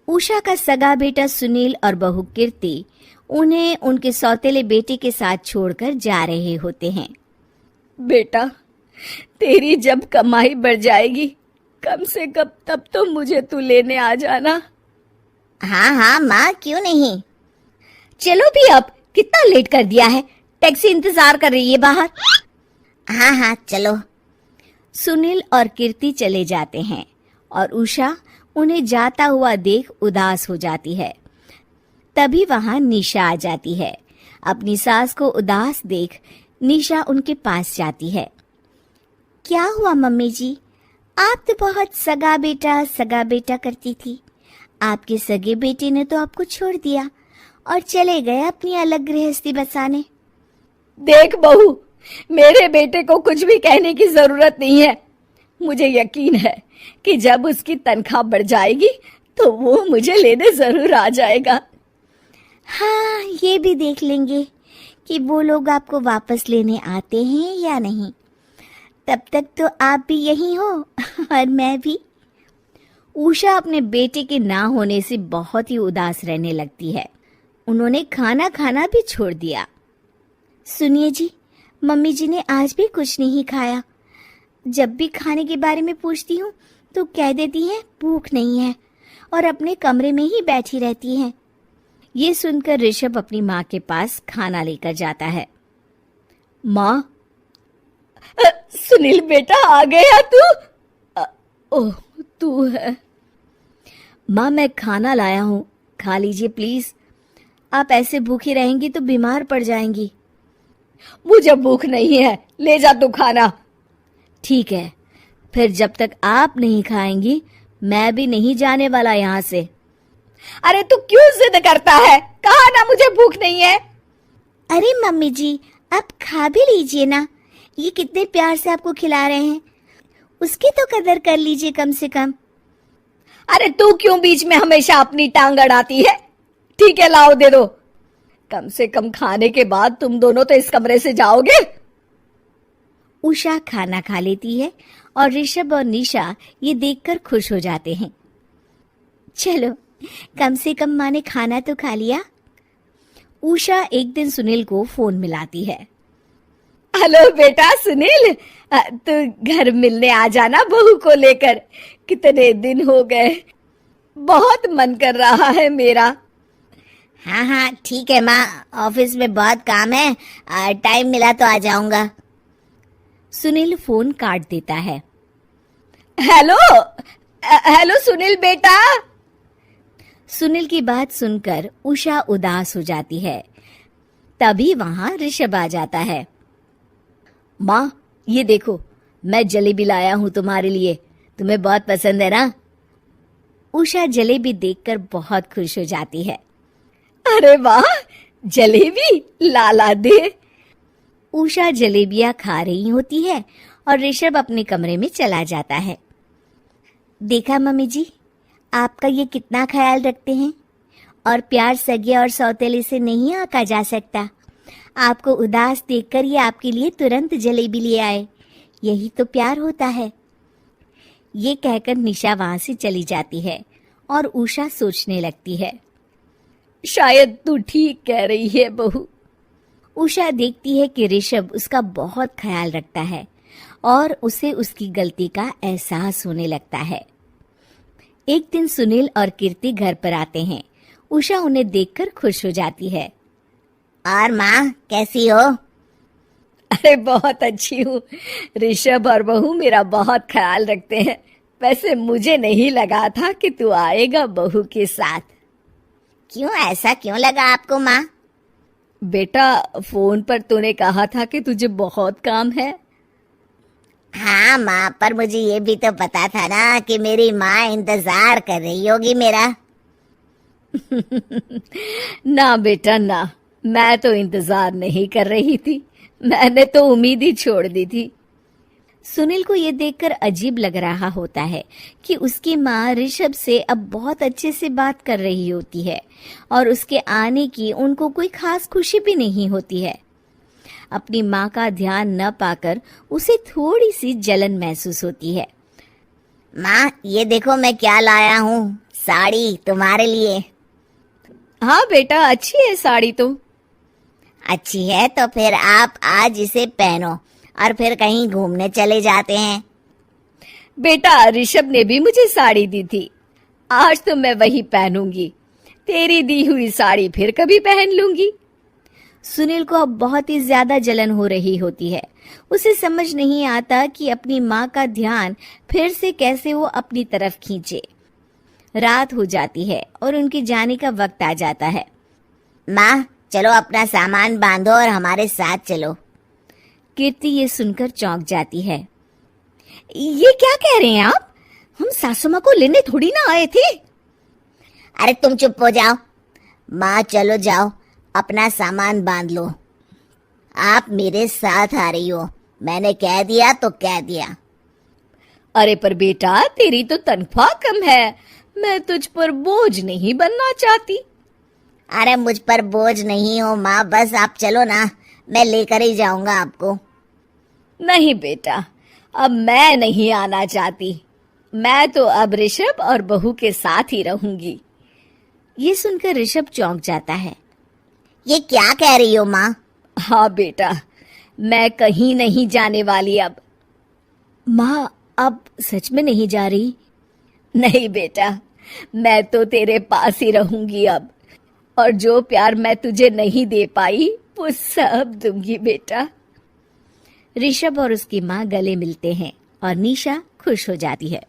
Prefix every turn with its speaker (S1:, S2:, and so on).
S1: उषा का सगा बेटा सुनील और बहू कीर्ति उन्हें उनके सौतेले बेटे के साथ छोड़कर जा रहे होते हैं।
S2: बेटा, तेरी जब कमाई बढ़ जाएगी कम से कम तब तो मुझे तू लेने आ जाना।
S1: हाँ हाँ माँ, क्यों नहीं। चलो भी, अब कितना लेट कर दिया है, टैक्सी इंतजार कर रही है बाहर। हाँ हाँ चलो। सुनील और कीर्ति चले जाते हैं और उषा उन्हें जाता हुआ देख उदास हो जाती है। तभी वहां निशा आ जाती है। अपनी सास को उदास देख निशा उनके पास जाती है। क्या हुआ मम्मी जी, आप तो बहुत सगा बेटा करती थी। आपके सगे बेटे ने तो आपको छोड़ दिया और चले गए अपनी अलग गृहस्थी बसाने।
S2: देख बहू, मेरे बेटे को कुछ भी कहने की जरूरत नहीं है। मुझे यकीन है कि जब उसकी तनख्वाह बढ़ जाएगी तो वो मुझे लेने जरूर आ जाएगा।
S1: हाँ, ये भी देख लेंगे कि वो लोग आपको वापस लेने आते हैं या नहीं। तब तक तो आप भी यहीं हो और मैं भी। उषा अपने बेटे के ना होने से बहुत ही उदास रहने लगती है। उन्होंने खाना खाना भी छोड़ दिया। सुनिए जी, मम्मी जी ने आज भी कुछ नहीं खाया। जब भी खाने के बारे में पूछती हूँ तो कह देती हैं भूख नहीं है और अपने कमरे में ही बैठी रहती हैं। ये सुनकर ऋषभ अपनी माँ के पास खाना लेकर जाता है।
S2: माँ, सुनील बेटा आ गया तू? ओह, तू है।
S1: माँ, मैं खाना लाया हूँ, खा लीजिए प्लीज। आप ऐसे भूखी रहेंगी तो बीमार पड़ जाएंगी।
S2: मुझे भूख नहीं है, ले जा तू खाना।
S1: ठीक है, फिर जब तक आप नहीं खाएंगी मैं भी नहीं जाने वाला यहाँ से।
S2: अरे तू क्यों जिद करता है? कहा ना मुझे भूख नहीं है।
S1: अरे मम्मी जी, आप खा भी लीजिए ना, ये कितने प्यार से आपको खिला रहे हैं, उसकी तो कदर कर लीजिए कम से कम।
S2: अरे तू क्यों बीच में हमेशा अपनी टांग अड़ाती है? ठीक है, लाओ दे दो। कम से कम खाने के बाद तुम दोनों तो इस कमरे से जाओगे।
S1: उषा खाना खा लेती है और ऋषभ और निशा ये देखकर खुश हो जाते हैं। चलो, कम से कम माँ ने खाना तो खा लिया। उषा एक दिन सुनील को फोन मिलाती है।
S2: हेलो बेटा सुनील, तू घर मिलने आ जाना बहू को लेकर। कितने दिन हो गए, बहुत मन कर रहा है मेरा।
S1: हाँ हाँ ठीक है माँ, ऑफिस में बहुत काम है, टाइम मिला तो आ जाऊंगा। सुनील फोन काट देता है।
S2: हेलो हेलो सुनील बेटा।
S1: सुनील की बात सुनकर उषा उदास हो जाती है। तभी वहां ऋषभ आ जाता है।
S2: माँ, ये देखो, मैं जलेबी लाया हूँ तुम्हारे लिए, तुम्हें बहुत पसंद है ना?
S1: उषा जलेबी देखकर बहुत खुश हो जाती है।
S2: अरे वाह, जलेबी ला दे।
S1: उषा जलेबियां खा रही होती है और ऋषभ अपने कमरे में चला जाता है। देखा मम्मी जी, आपका ये कितना ख्याल रखते हैं, और प्यार सगे और सौतेले से नहीं आंका जा सकता। आपको उदास देखकर ये आपके लिए तुरंत जलेबी ले आए, यही तो प्यार होता है। ये कहकर निशा वहां से चली जाती है और उषा सोचने लगती है,
S2: शायद तू ठीक कह रही है बहू।
S1: उषा देखती है कि ऋषभ उसका बहुत ख्याल रखता है और उसे उसकी गलती का एहसास होने लगता है। एक दिन सुनील और कीर्ति घर पर आते हैं। उषा उन्हें देखकर खुश हो जाती है। और माँ, कैसी हो?
S2: अरे बहुत अच्छी हूँ। ऋषभ और बहू मेरा बहुत ख्याल रखते हैं। वैसे मुझे नहीं लगा था कि तू आएगा बहू के साथ।
S1: क्यों, ऐसा क्यों लगा आपको माँ?
S2: बेटा, फोन पर तूने कहा था कि तुझे बहुत काम है।
S1: हाँ माँ, पर मुझे ये भी तो पता था ना कि मेरी माँ इंतजार कर रही होगी मेरा।
S2: ना बेटा ना, मैं तो इंतजार नहीं कर रही थी, मैंने तो उम्मीद ही छोड़ दी थी।
S1: सुनील को ये देखकर अजीब लग रहा होता है कि उसकी माँ ऋषभ से अब बहुत अच्छे से बात कर रही होती है और उसके आने की उनको कोई खास खुशी भी नहीं होती है। अपनी माँ का ध्यान न पाकर उसे थोड़ी सी जलन महसूस होती है। माँ, ये देखो मैं क्या लाया हूँ, साड़ी तुम्हारे लिए।
S2: हाँ बेटा, अच्छी है साड़ी तो।
S1: अच्छी है तो फिर आप आज इसे पहनो और फिर कहीं घूमने चले जाते हैं।
S2: बेटा, ऋषभ ने भी मुझे साड़ी दी थी, आज तो मैं वही पहनूंगी। तेरी दी हुई साड़ी फिर कभी पहन लूंगी।
S1: सुनील को अब बहुत ही ज्यादा जलन हो रही होती है। उसे समझ नहीं आता कि अपनी माँ का ध्यान फिर से कैसे वो अपनी तरफ खींचे। रात हो जाती है और उनके जाने का वक्त आ जाता है। माँ, चलो अपना सामान बांधो और हमारे साथ चलो। कीर्ति ये सुनकर चौंक जाती है। ये क्या कह रहे हैं आप? हम सासू माँ को लेने थोड़ी ना आए थे। अरे तुम चुप हो जाओ। माँ चलो जाओ, अपना सामान बांध लो। आप मेरे साथ आ रही हो, मैंने कह दिया तो कह दिया।
S2: अरे पर बेटा, तेरी तो तनख्वाह कम है, मैं तुझ पर बोझ नहीं बनना चाहती।
S1: अरे मुझ पर बोझ नहीं हो माँ, बस आप चलो ना, मैं लेकर ही जाऊंगा आपको।
S2: नहीं बेटा, अब मैं नहीं आना चाहती। मैं तो अब ऋषभ और बहू के साथ ही रहूंगी।
S1: ये सुनकर ऋषभ चौंक जाता है। ये क्या कह रही हो माँ?
S2: हाँ बेटा, मैं कहीं नहीं जाने वाली अब।
S1: माँ, अब सच में नहीं जा रही?
S2: नहीं बेटा, मैं तो तेरे पास ही रहूंगी अब, और जो प्यार मैं तुझे नहीं दे पाई वो सब दूंगी बेटा।
S1: ऋषभ और उसकी माँ गले मिलते हैं और निशा खुश हो जाती है।